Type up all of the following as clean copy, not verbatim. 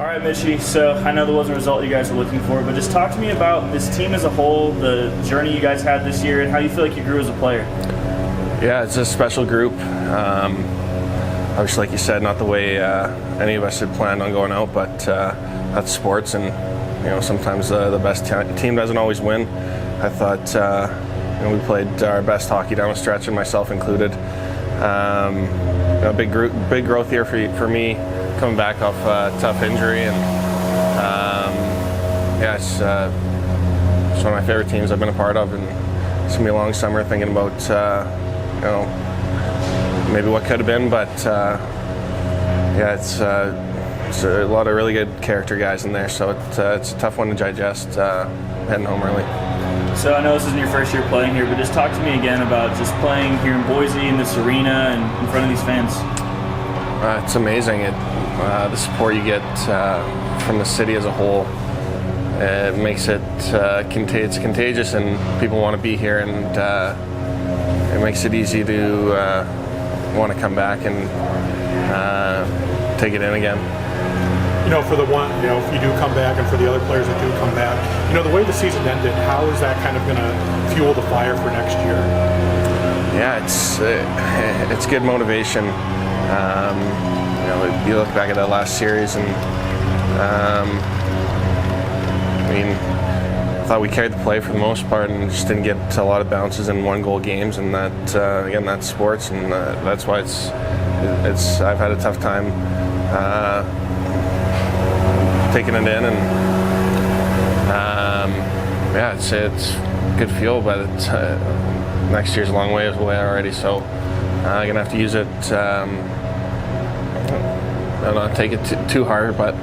All right, Mitchie. So I know there wasn't a result you guys were looking for, but just talk to me about this team as a whole, the journey you guys had this year, and how you feel like you grew as a player. Yeah, it's a special group. Obviously, like you said, not the way any of us had planned on going out, but that's sports, and sometimes the best team doesn't always win. I thought we played our best hockey down the stretch, and myself included. Big growth year for me, coming back off a tough injury, and it's one of my favorite teams I've been a part of, and it's gonna be a long summer thinking about maybe what could have been, but it's a lot of really good character guys in there, so it's a tough one to digest heading home early. So I know this isn't your first year playing here, but just talk to me again about just playing here in Boise in this arena and in front of these fans. It's amazing. The support you get from the city as a whole, it makes it it's contagious, and people want to be here, and it makes it easy to want to come back and take it in again. For the one, if you do come back, and for the other players that do come back, the way the season ended, how is that kind of going to fuel the fire for next year? Yeah, it's good motivation. You look back at that last series, and I thought we carried the play for the most part, and just didn't get a lot of bounces in one-goal games, and that again, that's sports, and that's why I've had a tough time taking it in, and it's a good feel, but next year's a long way away already, so I'm gonna have to use it. I'll not take it too hard, but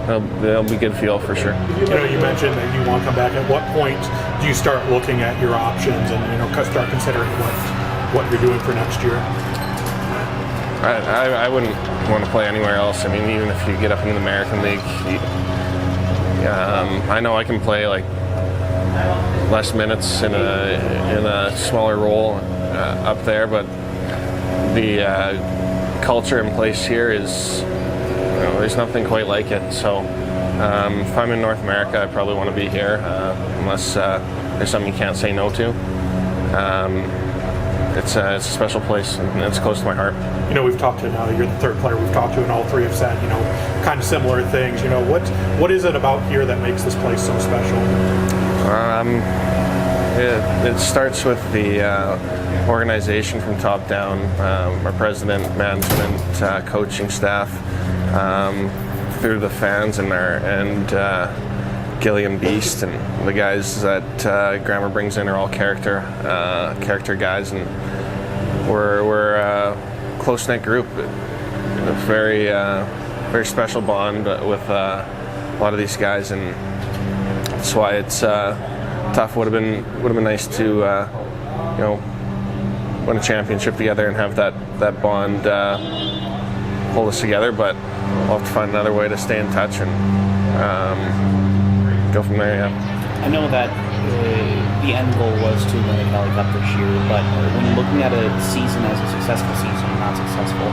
it'll be a good feel for sure. You mentioned that you want to come back. At what point do you start looking at your options and start considering what you're doing for next year? I wouldn't want to play anywhere else. Even if you get up into the American League, I know I can play like less minutes in a smaller role up there, but the culture in place here is there's nothing quite like it. So if I'm in North America, I probably want to be here unless there's something you can't say no to. It's a special place, and it's close to my heart. We've talked to you're the third player we've talked to, and all three have said kind of similar things. What is it about here that makes this place so special? It starts with the organization from top down, our president, management, coaching staff, through the fans and Gillian Beast, and the guys that Grammer brings in are all character guys, and we're a close-knit group. A very special bond with a lot of these guys, and that's why it's tough. Would have been nice to win a championship together and have that bond hold us together, but we'll have to find another way to stay in touch and go from there. I know that the end goal was to win the Kelly Cup this year, but when looking at a season as a successful season or not successful,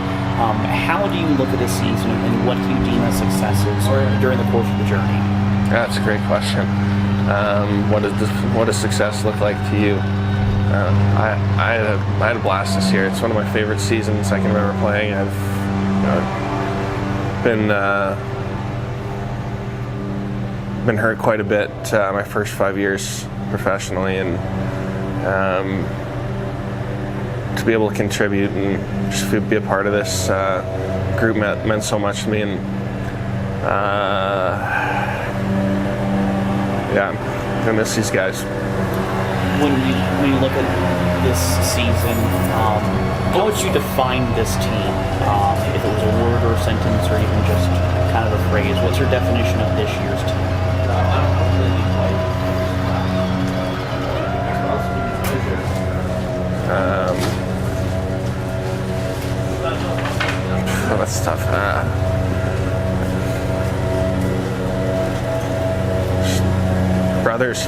how do you look at a season, and what do you deem as successes during the course of the journey? Yeah, that's a great question. What does success look like to you? I had a blast this year. It's one of my favorite seasons I can remember playing. I've been hurt quite a bit my first 5 years professionally, and to be able to contribute and just be a part of this group meant so much to me, and I miss these guys. When you look at this season, how would you define this team? If it was a word or a sentence or even just kind of a phrase, what's your definition of this year's team? That's tough. Brothers.